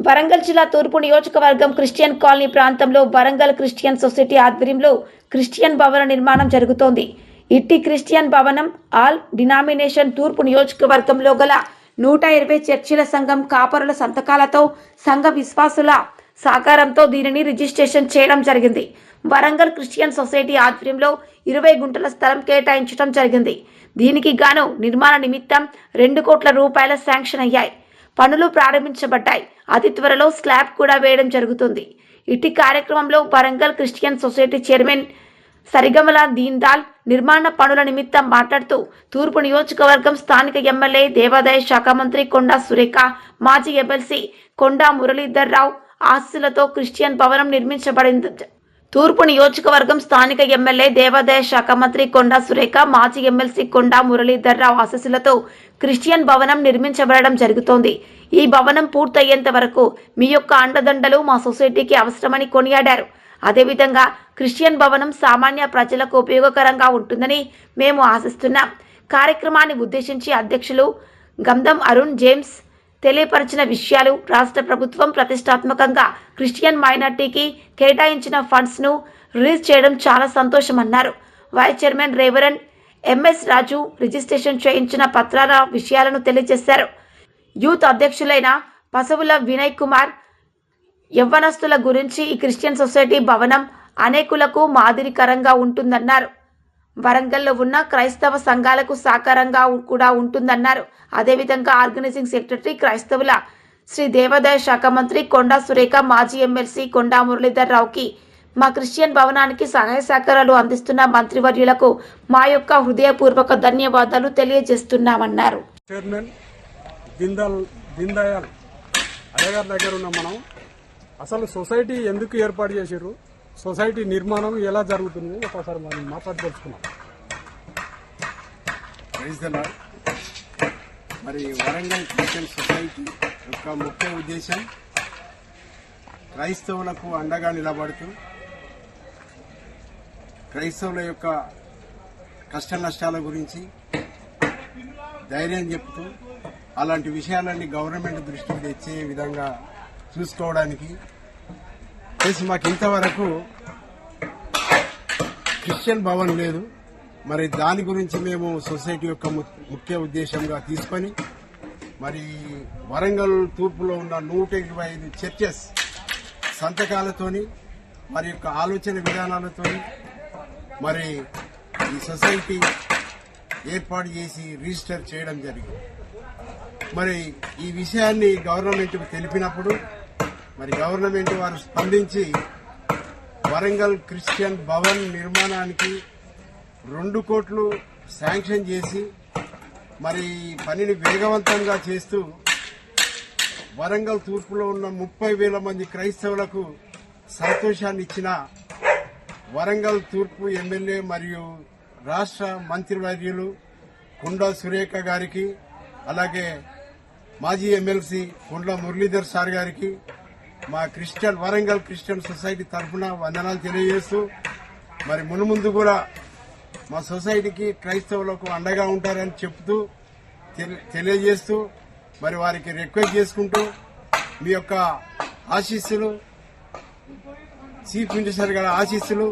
వరంగల్ జిల్లా తూర్పు నియోజకవర్గం క్రిస్టియన్ కాలనీ ప్రాంతంలో వరంగల్ క్రిస్టియన్ సొసైటీ ఆధ్వర్యంలో క్రిస్టియన్ భవన నిర్మాణం జరుగుతోంది. ఇట్టి క్రిస్టియన్ భవనం ఆల్ డినామినేషన్ తూర్పు నియోజకవర్గంలో గల 120 చర్చిల సంఘం కాపరుల సంతకాలతో సంఘ విశ్వాసుల సహకారంతో దీనిని రిజిస్ట్రేషన్ చేయడం జరిగింది. వరంగల్ క్రిస్టియన్ సొసైటీ ఆధ్వర్యంలో 20 గుంటల స్థలం కేటాయించడం జరిగింది. దీనికి గాను నిర్మాణ నిమిత్తం 2 కోట్ల రూపాయల శాంక్షన్ అయ్యాయి. పనులు ప్రారంభించబడ్డాయి. అతి త్వరలో స్లాబ్ కూడా వేయడం జరుగుతుంది. ఇట్టి కార్యక్రమంలో వరంగల్ క్రిస్టియన్ సొసైటీ చైర్మన్ సరిగమల దీన్దాల్ నిర్మాణ పనుల నిమిత్తం మాట్లాడుతూ తూర్పు నియోజకవర్గం స్థానిక ఎమ్మెల్యే దేవాదాయ శాఖ మంత్రి కొండా సురేఖ, మాజీ ఎమ్మెల్సీ కొండా మురళీధర్ రావు ఆశీస్సులతో క్రిస్టియన్ భవనం నిర్మించబడింది. తూర్పు నియోజకవర్గం స్థానిక ఎమ్మెల్యే దేవాదాయ శాఖ మంత్రి కొండా సురేఖ, మాజీ ఎమ్మెల్సీ కొండా మురళీధర్ రావు ఆశీస్సులతో క్రిస్టియన్ భవనం నిర్మించబడడం జరుగుతోంది. ఈ భవనం పూర్తయ్యేంత వరకు మీ యొక్క అండదండలు మా సొసైటీకి అవసరమని కొనియాడారు. అదేవిధంగా క్రిస్టియన్ భవనం సామాన్య ప్రజలకు ఉపయోగకరంగా ఉంటుందని మేము ఆశిస్తున్నాం. కార్యక్రమాన్ని ఉద్దేశించి అధ్యక్షులు గంధం అరుణ్ జేమ్స్ తెలియపరిచిన విషయాలు, రాష్ట్ర ప్రభుత్వం ప్రతిష్టాత్మకంగా క్రిస్టియన్ మైనార్టీకి కేటాయించిన ఫండ్స్ ను రిలీజ్ చేయడం చాలా సంతోషమన్నారు. వైస్ చైర్మన్ రెవరెండ్ ఎంఎస్ రాజు రిజిస్ట్రేషన్ చేయించిన పత్రాల విషయాలను తెలియజేశారు. యూత్ అధ్యక్షులైన పసవుల వినయ్ కుమార్ యవ్వనస్తుల గురించి ఈ క్రిస్టియన్ సొసైటీ భవనం అనేకులకు మాదిరికరంగా ఉంటుందన్నారు. వరంగల్లో ఉన్న క్రైస్తవ సంఘాలకు సహకారంగా కూడా ఉంటుందన్నారు. అదేవిధంగా ఆర్గనైజింగ్ సెక్రటరీ క్రైస్తవుల శ్రీ దేవాదాయ శాఖ మంత్రి కొండా సురేఖ, మాజీ ఎమ్మెల్సీ కొండా మురళీధర్ రావుకి మా క్రిస్టియన్ భవనానికి సహాయ సహకారాలు అందిస్తున్న మంత్రివర్యులకు మా యొక్క హృదయపూర్వక ధన్యవాదాలు తెలియజేస్తున్నామన్నారు. చైర్మన్ దీన్ దయాళ్ అయ్యగారి దగ్గర ఉన్న మనం అసలు సొసైటీ ఎందుకు ఏర్పాటు చేశారు, సొసైటీ నిర్మాణం ఎలా జరుగుతుంది ఒకసారి మనం మాట్లాడుకోవాల్సుకున్నాం. మరి వరంగల్ క్రిస్టియన్ సొసైటీ యొక్క ముఖ్య ఉద్దేశం క్రైస్తవులకు అండగా నిలబడుతూ క్రైస్తవుల యొక్క కష్ట నష్టాల గురించి ధైర్యం చెప్తూ అలాంటి విషయాలన్నీ గవర్నమెంట్ దృష్టికి తెచ్చే విధంగా చూసుకోవడానికి మాకు ఇంతవరకు క్రిస్టియన్ భవన్ లేదు. మరి దాని గురించి మేము సొసైటీ యొక్క ముఖ్య ఉద్దేశంగా తీసుకొని మరి వరంగల్ తూర్పులో ఉన్న 125 చర్చెస్ సంతకాలతోని మరి యొక్క ఆలోచన విధానాలతోని మరి ఈ సొసైటీ ఏర్పాటు చేసి రిజిస్టర్ చేయడం జరిగింది. మరి ఈ విషయాన్ని గవర్నమెంట్కు తెలిపినప్పుడు మరి గవర్నమెంట్ వారు స్పందించి వరంగల్ క్రిస్టియన్ భవన్ నిర్మాణానికి 2 కోట్లు శాంక్షన్ చేసి మరి పనిని వేగవంతంగా చేస్తూ వరంగల్ తూర్పులో ఉన్న 30,000 మంది క్రైస్తవులకు సంతోషాన్ని ఇచ్చిన వరంగల్ తూర్పు ఎమ్మెల్యే మరియు రాష్ట్ర మంత్రివర్యులు కొండా సురేఖ గారికి, అలాగే మాజీ ఎమ్మెల్సీ కొండా మురళీధర్ సార్ గారికి మా వరంగల్ క్రిస్టియన్ సొసైటీ తరఫున వందనాలు తెలియజేస్తూ మరి మున్ముందు కూడా మా సొసైటీకి క్రైస్తవులకు అండగా ఉంటారని చెప్తూ తెలియజేస్తూ మరి వారికి రిక్వెస్ట్ చేసుకుంటూ మీ యొక్క ఆశీస్సులు, చీఫ్ మినిస్టర్ గారి ఆశీస్సులు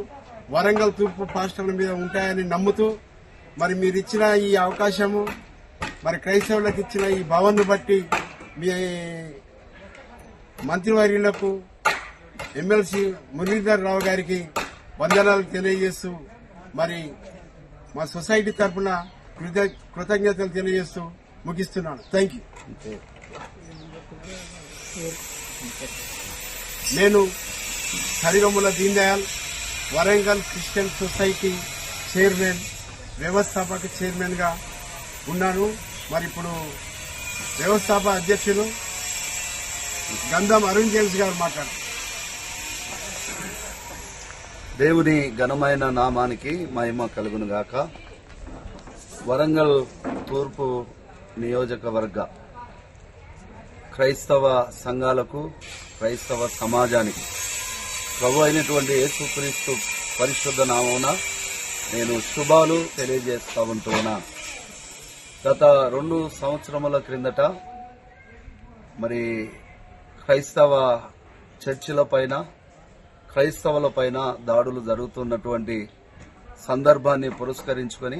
వరంగల్ తూర్పు పాస్టర్ల మీద ఉంటాయని నమ్ముతూ మరి మీరు ఇచ్చిన ఈ అవకాశము మరి క్రైస్తవులకు ఇచ్చిన ఈ భవన్ను బట్టి మీ మంత్రివర్యులకు ఎమ్మెల్సీ మురళీధర్ రావు గారికి వందనాలు తెలియజేస్తూ మరి మా సొసైటీ తరఫున కృతజ్ఞతలు తెలియజేస్తూ ముగిస్తున్నాను. Thank you. నేను సరిగముల Deen Dayal Warangal Christian society chairman, వ్యవస్థాపక చైర్మన్ గా ఉన్నాను. మరి ఇప్పుడు వ్యవస్థాపక అధ్యక్షులు గంధం అరుణ్ జేమ్స్ గారు మాట్లాడారు. దేవుని ఘనమైన నామానికి మహిమ కలుగును గాక. వరంగల్ తూర్పు నియోజకవర్గ క్రైస్తవ సంఘాలకు, క్రైస్తవ సమాజానికి ప్రభు అయినటువంటి యేసుక్రీస్తు పరిశుద్ధ నామమున నేను శుభాలు తెలియజేస్తా ఉంటున్నా. గత 2 సంవత్సరముల క్రిందట మరి క్రైస్తవ చర్చిలపైన క్రైస్తవులపైన దాడులు జరుగుతున్నటువంటి సందర్భాన్ని పురస్కరించుకొని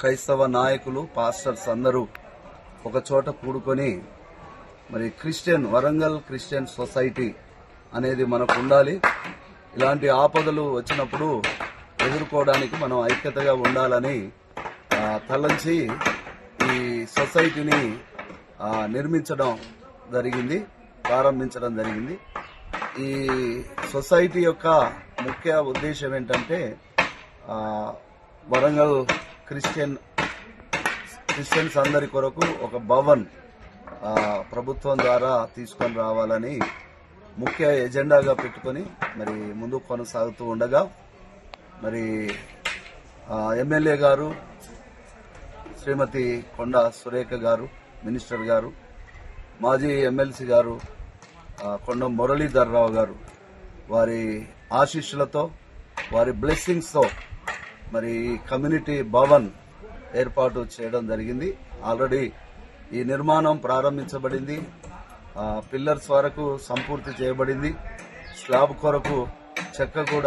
క్రైస్తవ నాయకులు పాస్టర్స్ అందరూ ఒక చోట కూడుకొని మరి వరంగల్ క్రిస్టియన్ సొసైటీ అనేది మనకు ఉండాలి. ఇలాంటి ఆపదలు వచ్చినప్పుడు ఎదుర్కోవడానికి మనం ఐక్యతగా ఉండాలని తలంచి ఈ సొసైటీని ప్రారంభించడం జరిగింది. ఈ సొసైటీ యొక్క ముఖ్య ఉద్దేశం ఏంటంటే వరంగల్ క్రిస్టియన్స్ అందరి కొరకు ఒక భవన్ ప్రభుత్వం ద్వారా తీసుకొని రావాలని ముఖ్య ఎజెండాగా పెట్టుకొని మరి ముందుకు కొనసాగుతూ ఉండగా మరి ఎమ్మెల్యే గారు శ్రీమతి కొండా సురేఖ గారు, మినిస్టర్ గారు, మాజీ ఎమ్మెల్సీ గారు కొండ మురళీధర్ రావు గారు వారి ఆశీస్సులతో వారి బ్లెస్సింగ్స్తో మరి కమ్యూనిటీ భవన్ ఏర్పాటు చేయడం జరిగింది. ఆల్రెడీ ఈ నిర్మాణం ప్రారంభించబడింది. పిల్లర్స్ వరకు సంపూర్తి చేయబడింది. స్లాబ్ కొరకు చెక్క కూడా